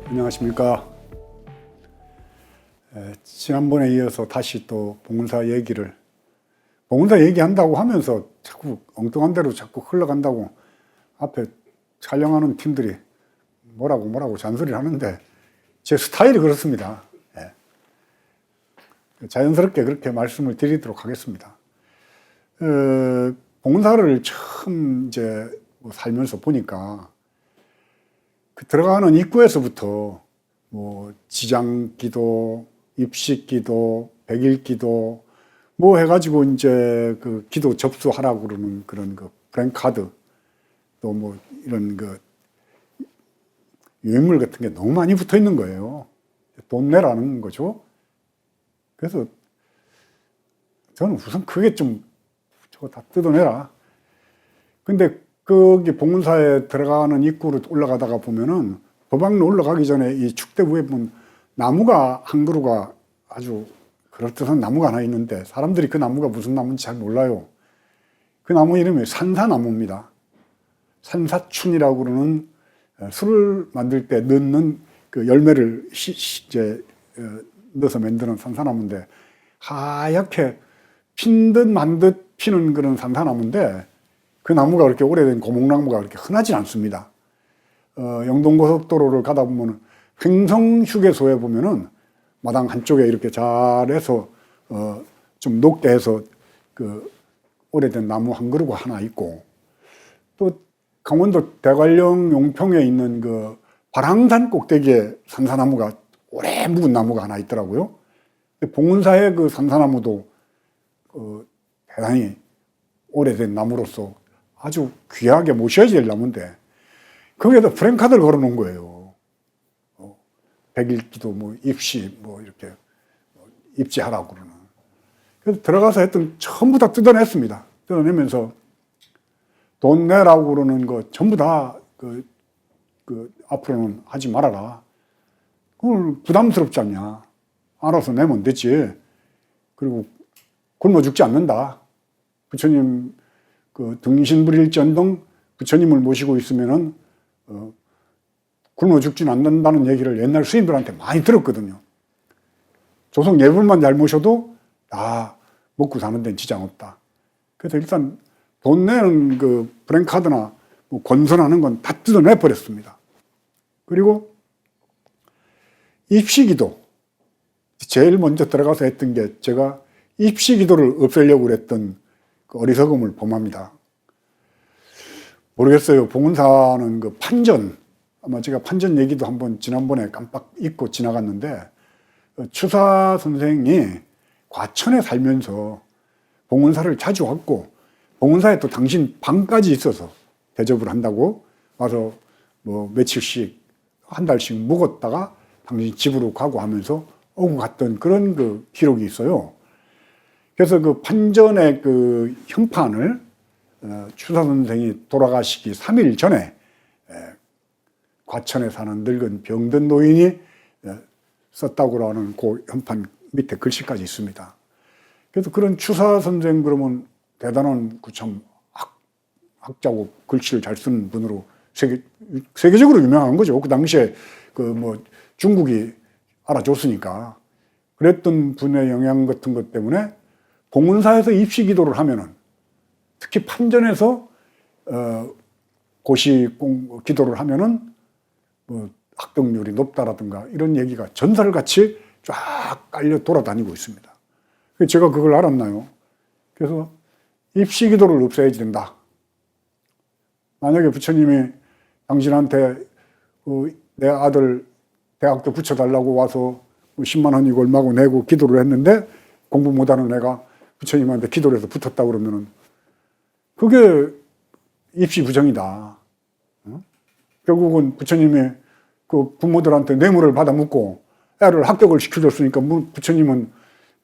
안녕하십니까. 지난번에 이어서 다시 또 봉은사 얘기한다고 하면서 자꾸 엉뚱한 대로 자꾸 흘러간다고 앞에 촬영하는 팀들이 뭐라고 잔소리를 하는데 제 스타일이 그렇습니다. 자연스럽게 그렇게 말씀을 드리도록 하겠습니다. 봉은사를 처음 이제 살면서 보니까 그 들어가는 입구에서부터 뭐 지장기도, 입식기도, 백일기도 뭐 해가지고 이제 그 기도 접수하라고 그러는 그런 그 프랭카드 또 뭐 이런 그 유인물 같은 게 너무 많이 붙어 있는 거예요. 돈 내라는 거죠. 그래서 저는 우선 그게 좀 저거 다 뜯어내라. 근데 거기 봉은사에 들어가는 입구로 올라가다가 보면은 도방로 올라가기 전에 이 축대부에 보면 나무가 한 그루가 아주 그럴듯한 나무가 하나 있는데 사람들이 그 나무가 무슨 나무인지 잘 몰라요. 그 나무 이름이 산사나무입니다. 산사춘이라고 그러는 술을 만들 때 넣는 그 열매를 이제 넣어서 만드는 산사나무인데 하얗게 핀 듯 만 듯 피는 그런 산사나무인데 그 나무가 그렇게 오래된 고목나무가 그렇게 흔하지 않습니다. 영동고속도로를 가다 보면 횡성휴게소에 보면은 마당 한쪽에 이렇게 잘해서 좀 높게 해서 그 오래된 나무 한 그루가 하나 있고 또 강원도 대관령 용평에 있는 그 발항산 꼭대기에 산사나무가 오래 묵은 나무가 하나 있더라고요. 봉은사의 그 산사나무도 대단히 오래된 나무로서 아주 귀하게 모셔야 될 나무인데 거기에다 프랭카드를 걸어 놓은 거예요. 백일기도 뭐 입시 뭐 이렇게 입지하라고 그러는. 그래서 들어가서 했던 전부 다 뜯어냈습니다. 뜯어내면서 돈 내라고 그러는 거 전부 다 그 앞으로는 하지 말아라. 그걸 부담스럽지 않냐. 알아서 내면 됐지. 그리고 굶어 죽지 않는다. 부처님 그 등신불일전등 부처님을 모시고 있으면은 굶어 죽진 않는다는 얘기를 옛날 스님들한테 많이 들었거든요. 조성 예불만 잘 모셔도 다 먹고 사는 데는 지장 없다. 그래서 일단 돈 내는 그 프랭카드나 뭐 권선하는 건 다 뜯어내 버렸습니다. 그리고 입시기도 제일 먼저 들어가서 했던 게 제가 입시기도를 없애려고 그랬던 그 어리석음을 범합니다. 모르겠어요. 봉은사는 그 판전, 아마 제가 판전 얘기도 한번 지난번에 깜빡 잊고 지나갔는데 추사 선생이 과천에 살면서 봉은사를 자주 왔고 봉은사에 또 당신 방까지 있어서 대접을 한다고 와서 뭐 며칠씩 한 달씩 묵었다가 당신 집으로 가고 하면서 오고 갔던 그런 그 기록이 있어요. 그래서 그 판전의 그 형판을 추사 선생이 돌아가시기 3일 전에 과천에 사는 늙은 병든 노인이 썼다고 하는 그 형판 밑에 글씨까지 있습니다. 그래서 그런 추사 선생 그러면 대단한 참 학자고 글씨를 잘 쓰는 분으로 세계적으로 유명한 거죠. 그 당시에 그 뭐 중국이 알아줬으니까. 그랬던 분의 영향 같은 것 때문에 봉은사에서 입시 기도를 하면은 특히 판전에서 고시 기도를 하면은 뭐 합격률이 높다라든가 이런 얘기가 전설같이 쫙 깔려 돌아다니고 있습니다. 제가 그걸 알았나요? 그래서 입시 기도를 없애야 된다. 만약에 부처님이 당신한테 내 아들 대학교 붙여달라고 와서 10만 원 이거 얼마고 내고 기도를 했는데 공부 못하는 애가 부처님한테 기도를 해서 붙었다 그러면은 그게 입시 부정이다. 결국은 부처님이 그 부모들한테 뇌물을 받아 묻고 애를 합격을 시켜줬으니까 부처님은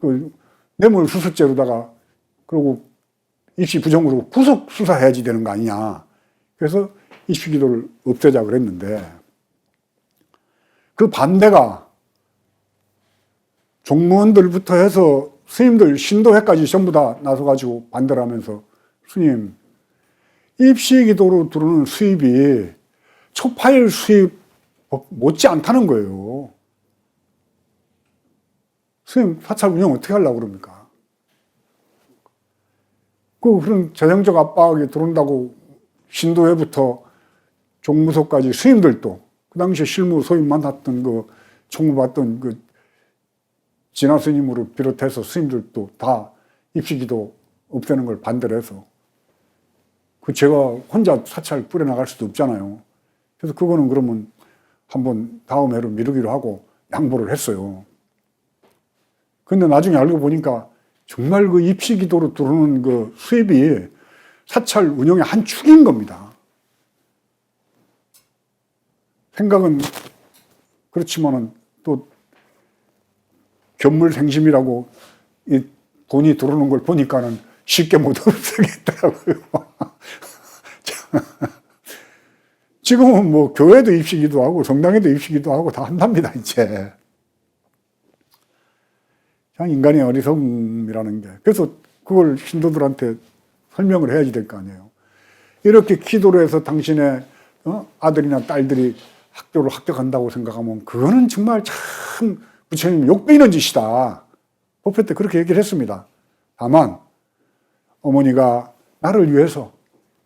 그 뇌물 수수죄로다가 그리고 입시 부정으로 구속 수사해야지 되는 거 아니냐. 그래서 입시 기도를 없애자 그랬는데 그 반대가 종무원들부터 해서 스님들 신도회까지 전부 다 나서가지고 반대를 하면서 스님 입시 기도로 들어오는 수입이 초파일 수입 못지 않다는 거예요. 선생님, 사찰 운영 어떻게 하려고 그럽니까? 그런 재정적 압박이 들어온다고 신도회부터 종무소까지 스님들도, 그 당시에 실무 소임 만났던 총무받던 진화 스님으로 비롯해서 스님들도 다 입시기도 없애는 걸 반대를 해서, 제가 혼자 사찰 뿌려나갈 수도 없잖아요. 그래서 그거는 그러면 한번 다음 해로 미루기로 하고 양보를 했어요. 근데 나중에 알고 보니까 정말 입시기도로 들어오는 수입이 사찰 운영의 한 축인 겁니다. 생각은 그렇지만은 또 견물생심이라고 이 돈이 들어오는 걸 보니까는 쉽게 못 없애겠더라고요. 지금은 교회도 입시기도 하고 성당에도 입시기도 하고 다 한답니다, 이제. 그냥 인간의 어리석음이라는 게. 그래서 그걸 신도들한테 설명을 해야지 될 거 아니에요. 이렇게 기도를 해서 당신의 아들이나 딸들이 학교를 합격한다고 생각하면 그거는 정말 참 부처님 욕되는 짓이다. 법회 때 그렇게 얘기를 했습니다. 다만 어머니가 나를 위해서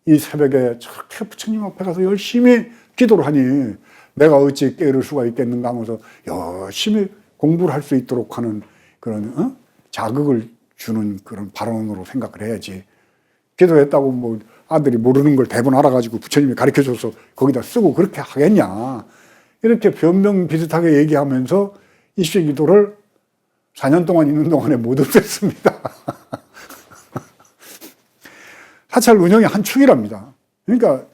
이 새벽에 저렇게 부처님 앞에 가서 열심히 기도를 하니 내가 어찌 깨어를 수가 있겠는가 하면서 열심히 공부를 할 수 있도록 하는 그런 자극을 주는 그런 발언으로 생각을 해야지. 기도했다고 아들이 모르는 걸 대본 알아가지고 부처님이 가르쳐줘서 거기다 쓰고 그렇게 하겠냐. 이렇게 변명 비슷하게 얘기하면서 입시기도를 4년 동안 있는 동안에 못 없앴습니다. 사찰 운영의 한 축이랍니다. 그러니까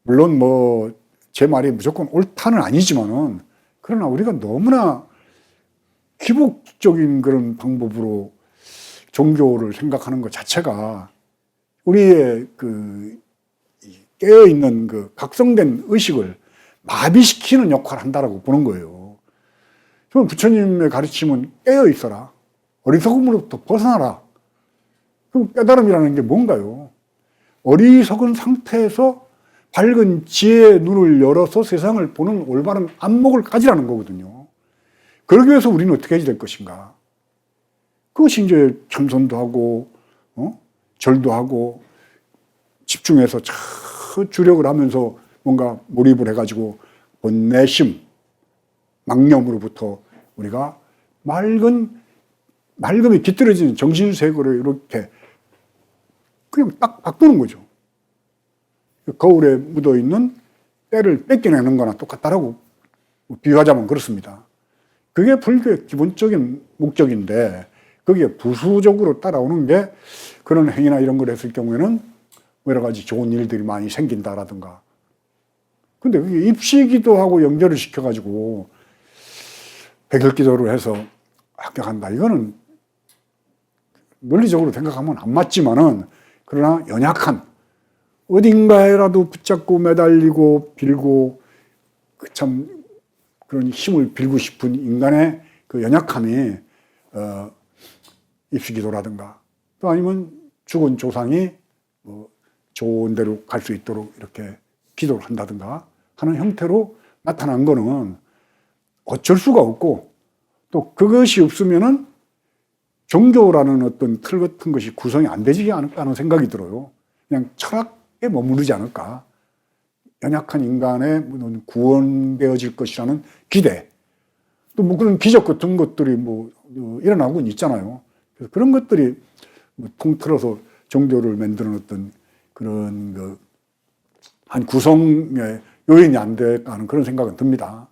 물론 제 말이 무조건 옳다는 아니지만은, 그러나 우리가 너무나 기복적인 그런 방법으로 종교를 생각하는 것 자체가 우리의 깨어있는 각성된 의식을 마비시키는 역할을 한다라고 보는 거예요. 저는 부처님의 가르침은 깨어있어라. 어리석음으로부터 벗어나라. 그럼 깨달음이라는 게 뭔가요? 어리석은 상태에서 밝은 지혜의 눈을 열어서 세상을 보는 올바른 안목을 가지라는 거거든요. 그러기 위해서 우리는 어떻게 해야 될 것인가? 그것이 이제 참선도 하고, 절도 하고, 집중해서 주력을 하면서 뭔가 몰입을 해가지고 본내심, 망념으로부터 우리가 맑음이 깃들어지는 정신세계를 이렇게 그냥 딱 바꾸는 거죠. 거울에 묻어있는 때를 뺏겨내는 거나 똑같다라고 비유하자면 그렇습니다. 그게 불교의 기본적인 목적인데, 거기에 부수적으로 따라오는 게 그런 행위나 이런 걸 했을 경우에는 여러 가지 좋은 일들이 많이 생긴다라든가. 근데 그게 입시기도하고 연결을 시켜가지고 백일기도를 해서 합격한다. 이거는 논리적으로 생각하면 안 맞지만은, 그러나 연약한, 어딘가에라도 붙잡고 매달리고 빌고 참 그런 힘을 빌고 싶은 인간의 그 연약함이 입시기도라든가, 또 아니면 죽은 조상이 좋은 데로 갈 수 있도록 이렇게 기도를 한다든가 하는 형태로 나타난 거는 어쩔 수가 없고, 또 그것이 없으면은 종교라는 어떤 틀 같은 것이 구성이 안 되지 않을까 하는 생각이 들어요. 그냥 철학에 머무르지 않을까. 연약한 인간의 구원되어질 것이라는 기대, 또 그런 기적 같은 것들이 일어나고 있잖아요. 그래서 그런 것들이 통틀어서 종교를 만드는 어떤 그런 한 구성의 요인이 안 될까 하는 그런 생각은 듭니다.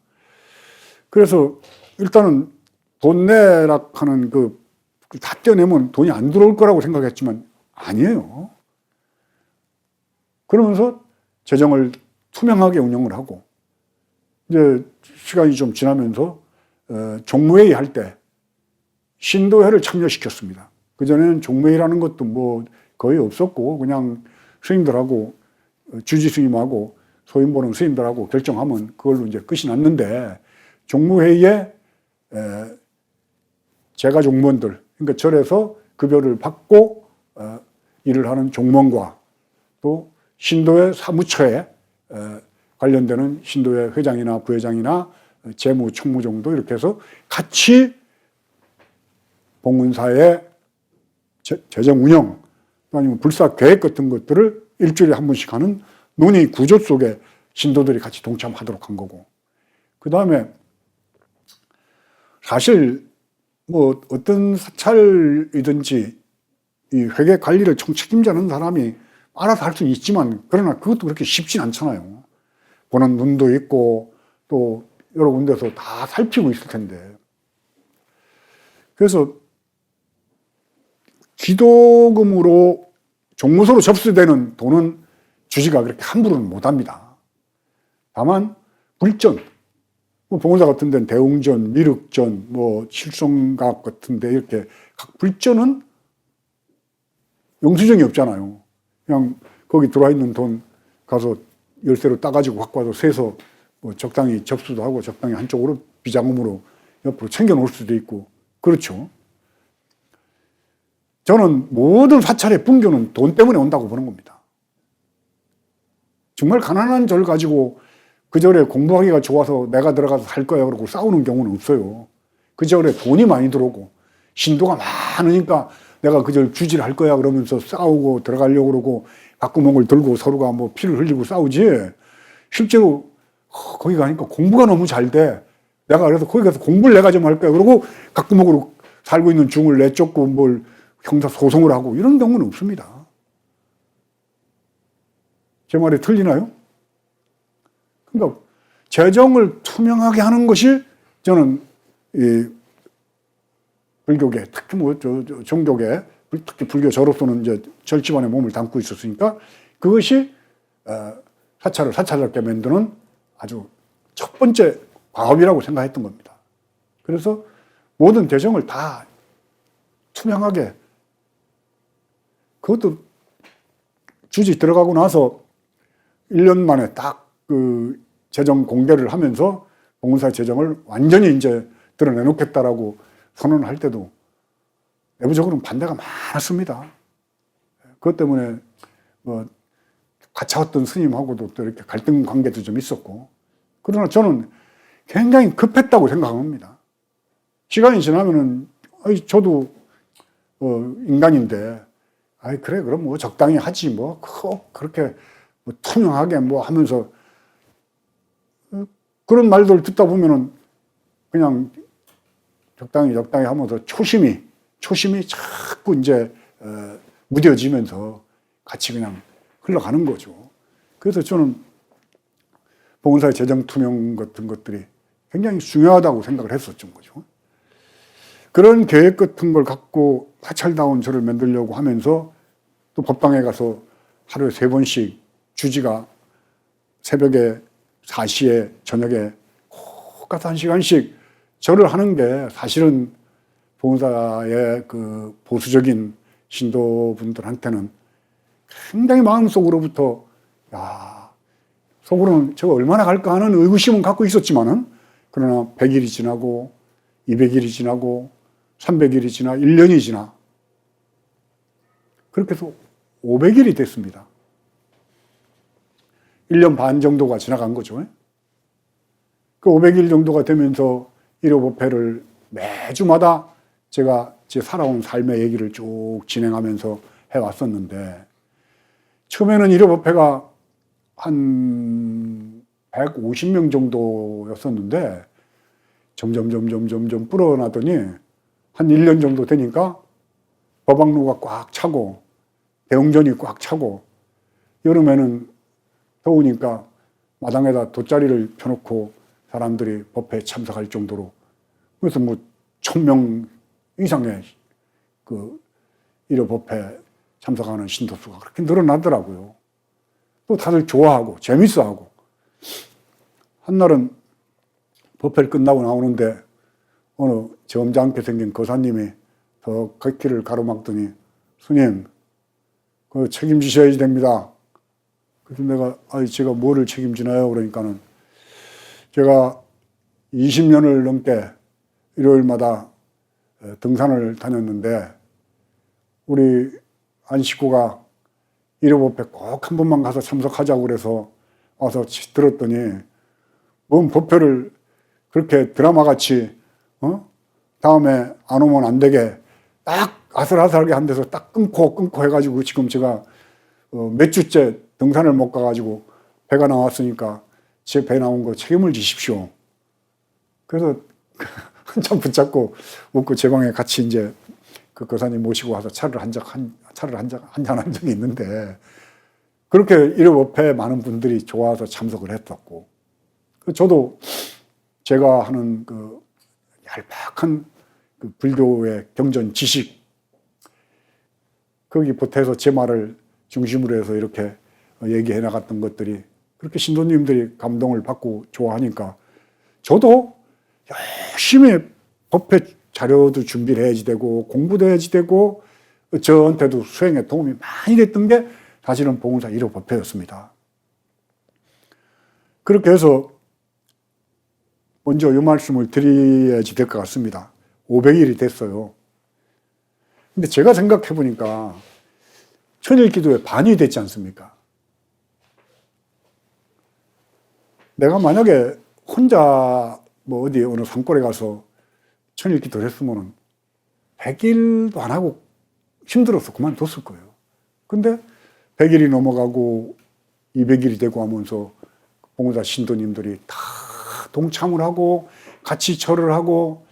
그래서 일단은 돈 내라 하는 다 떼어내면 돈이 안 들어올 거라고 생각했지만 아니에요. 그러면서 재정을 투명하게 운영을 하고, 이제 시간이 좀 지나면서 종무회의 할 때 신도회를 참여시켰습니다. 그전에는 종무회의라는 것도 거의 없었고, 그냥 스님들하고 주지 스님하고 소임 보는 스님들하고 결정하면 그걸로 이제 끝이 났는데, 종무회의에 제가 종무원들, 그러니까 절에서 급여를 받고 일을 하는 종무원과 또 신도의 사무처에 관련되는 신도회 회장이나 부회장이나 재무, 총무 정도 이렇게 해서 같이 봉은사의 재정 운영, 아니면 불사 계획 같은 것들을 일주일에 한 번씩 하는 논의 구조 속에 신도들이 같이 동참하도록 한 거고, 그 다음에 사실 뭐 어떤 사찰이든지 이 회계 관리를 총책임자는 사람이 알아서 할 수는 있지만, 그러나 그것도 그렇게 쉽진 않잖아요. 보는 눈도 있고 또 여러 군데서 다 살피고 있을 텐데. 그래서 기도금으로 종무소로 접수되는 돈은 주지가 그렇게 함부로는 못합니다. 다만 불전, 뭐 봉은사 같은 데는 대웅전, 미륵전, 뭐 칠성각 같은 데 이렇게 각 불전은 영수증이 없잖아요. 그냥 거기 들어와 있는 돈 가서 열쇠로 따가지고 갖고 와서 세서 뭐 적당히 접수도 하고 적당히 한쪽으로 비자금으로 옆으로 챙겨 놓을 수도 있고, 그렇죠. 저는 모든 사찰의 분교는 돈 때문에 온다고 보는 겁니다. 정말 가난한 절 가지고 그 절에 공부하기가 좋아서 내가 들어가서 살 거야 그러고 싸우는 경우는 없어요. 그 절에 돈이 많이 들어오고 신도가 많으니까 내가 그 절 주지를 할 거야 그러면서 싸우고 들어가려고 그러고 바구멍을 들고 서로가 뭐 피를 흘리고 싸우지, 실제로 거기 가니까 공부가 너무 잘 돼. 내가 그래서 거기 가서 공부를 내가 좀 할 거야 그러고 바구멍으로 살고 있는 중을 내쫓고 뭘 형사 소송을 하고 이런 경우는 없습니다. 제 말이 틀리나요? 그러니까 재정을 투명하게 하는 것이 저는 이 불교계, 특히 뭐 종교계, 특히 불교 저로서는 이제 절집안에 몸을 담고 있었으니까 그것이 사찰을 사찰스럽게 만드는 아주 첫 번째 과업이라고 생각했던 겁니다. 그래서 모든 재정을 다 투명하게, 그것도 주지 들어가고 나서 1년 만에 딱 그 재정 공개를 하면서 봉은사의 재정을 완전히 이제 드러내놓겠다라고 선언을 할 때도 내부적으로는 반대가 많았습니다. 그것 때문에 뭐 가차웠던 스님하고도 또 이렇게 갈등 관계도 좀 있었고, 그러나 저는 굉장히 급했다고 생각합니다. 시간이 지나면은 저도 인간인데, 그래 그럼 뭐 적당히 하지 뭐 그렇게 뭐 투명하게 뭐 하면서 그런 말들 듣다 보면은 그냥 적당히 하면서 초심이 자꾸 이제 무뎌지면서 같이 그냥 흘러가는 거죠. 그래서 저는 봉은사의 재정 투명 같은 것들이 굉장히 중요하다고 생각을 했었던 거죠. 그런 계획 같은 걸 갖고 사찰다운 절을 만들려고 하면서 또 법당에 가서 하루에 3번씩 주지가 새벽에 4시에 저녁에 꼭 가서 1시간씩 절을 하는 게 사실은 봉은사의 그 보수적인 신도분들한테는 굉장히 마음속으로부터 속으로는 저거 얼마나 갈까 하는 의구심은 갖고 있었지만은, 그러나 100일이 지나고 200일이 지나고 300일이 지나 1년이 지나 그렇게 해서 500일이 됐습니다. 1년 반 정도가 지나간 거죠. 그 500일 정도가 되면서 일요법회를 매주마다 제가 제 살아온 삶의 얘기를 쭉 진행하면서 해왔었는데, 처음에는 일요법회가 한 150명 정도였었는데 점점 불어나더니 한 1년 정도 되니까 법왕루가 꽉 차고 대웅전이 꽉 차고, 여름에는 더우니까 마당에다 돗자리를 펴놓고 사람들이 법회에 참석할 정도로, 그래서 뭐 1000명 이상의 그 일요법회 참석하는 신도수가 그렇게 늘어나더라고요. 또 다들 좋아하고 재밌어하고, 한날은 법회를 끝나고 나오는데 어느 점잖게 생긴 거사님이 저 걷길을 가로막더니, 스님, 그 책임지셔야 됩니다. 그래서 내가 제가 뭐를 책임지나요? 그러니까는 제가 20년을 넘게 일요일마다 등산을 다녔는데 우리 안 식구가 일요법회 꼭 한 번만 가서 참석하자고 그래서 와서 들었더니 뭔 법회를 그렇게 드라마같이 다음에 안 오면 안 되게 딱 아슬아슬하게 한 데서 딱 끊고 해가지고 지금 제가 몇 주째 등산을 못 가가지고 배가 나왔으니까 제 배 나온 거 책임을 지십시오. 그래서 한참 붙잡고 웃고 제 방에 같이 이제 그 교사님 모시고 와서 차를 한잔 한 적이 있는데, 그렇게 일요법회에 많은 분들이 좋아서 참석을 했었고, 저도 제가 하는 그 얄팍한 그 불교의 경전 지식, 거기 보태서 제 말을 중심으로 해서 이렇게 얘기해 나갔던 것들이 그렇게 신도님들이 감동을 받고 좋아하니까 저도 열심히 법회 자료도 준비를 해야지 되고 공부도 해야지 되고 저한테도 수행에 도움이 많이 됐던 게 사실은 봉은사 1호 법회였습니다. 그렇게 해서 먼저 이 말씀을 드려야지 될 것 같습니다. 500일이 됐어요. 근데 제가 생각해 보니까 천일 기도의 반이 됐지 않습니까? 내가 만약에 혼자 뭐 어디 어느 산골에 가서 천일 기도를 했으면 100일도 안 하고 힘들어서 그만뒀을 거예요. 근데 100일이 넘어가고 200일이 되고 하면서 봉사 신도님들이 다 동참을 하고 같이 절을 하고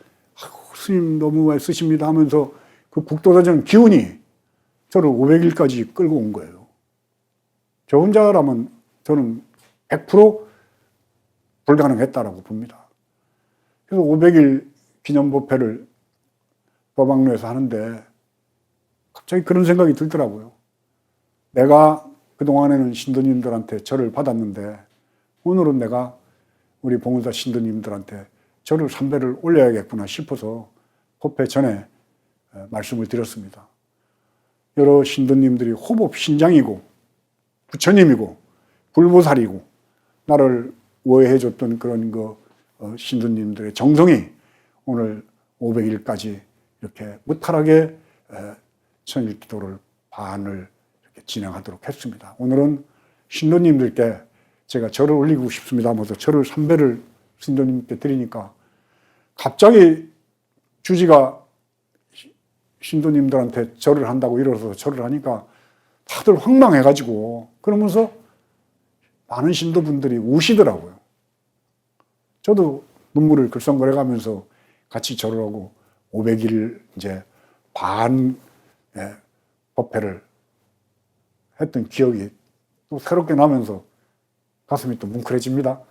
스님 너무 애쓰십니다 하면서 그 국도사전 기운이 저를 500일까지 끌고 온 거예요. 저 혼자라면 저는 100% 불가능했다라고 봅니다. 그래서 500일 기념법회를 법왕로에서 하는데 갑자기 그런 생각이 들더라고요. 내가 그동안에는 신도님들한테 절을 받았는데 오늘은 내가 우리 봉은사 신도님들한테 절을 3배를 올려야겠구나 싶어서 법회 전에 말씀을 드렸습니다. 여러 신도님들이 호법 신장이고 부처님이고 불보살이고 나를 우애해줬던 그런 신도님들의 정성이 오늘 500일까지 이렇게 무탈하게 천일기도를 반을 이렇게 진행하도록 했습니다. 오늘은 신도님들께 제가 절을 올리고 싶습니다 하면서 절을 3배를 신도님께 드리니까 갑자기 주지가 신도님들한테 절을 한다고 일어서서 절을 하니까 다들 황망해가지고 그러면서 많은 신도분들이 우시더라고요. 저도 눈물을 글썽거려가면서 같이 절을 하고 500일 이제 반 법회를 했던 기억이 또 새롭게 나면서 가슴이 또 뭉클해집니다.